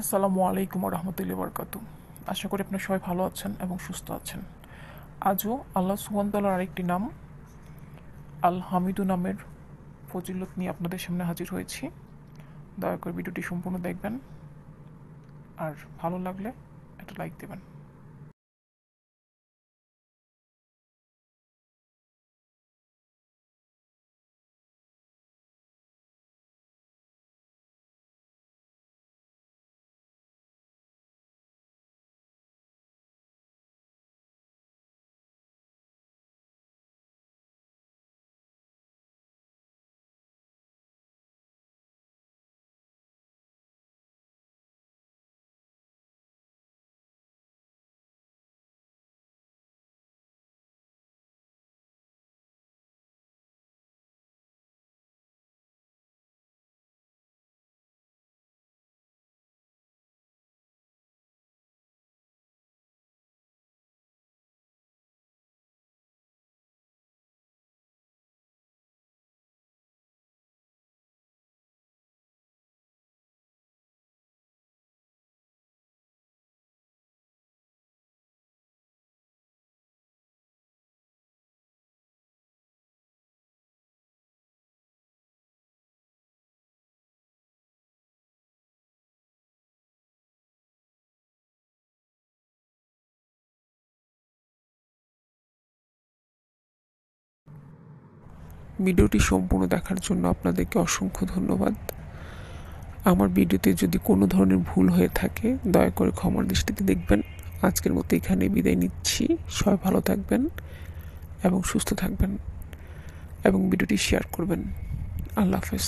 আসসালামু আলাইকুম রহমতুল্লাহি বরকাতু। আশা করি আপনারা সবাই ভালো আছেন এবং সুস্থ আছেন। আজও আল্লাহ সুবহান তাআলার আরেকটি নাম আল হামিদু নামের ফজিলত নিয়ে আপনাদের সামনে হাজির হয়েছি। দয়া করে ভিডিওটি সম্পূর্ণ দেখবেন, আর ভালো লাগলে একটা লাইক দেবেন। ভিডিওটি সম্পূর্ণ দেখার জন্য আপনাদেরকে অসংখ্য ধন্যবাদ। আমার ভিডিওতে যদি কোনো ধরনের ভুল হয়ে থাকে দয়া করে ক্ষমার দৃষ্টিতে দেখবেন। আজকের মতো এখানে বিদায় নিচ্ছি। সবাই ভালো থাকবেন এবং সুস্থ থাকবেন এবং ভিডিওটি শেয়ার করবেন। আল্লাহ হাফেজ।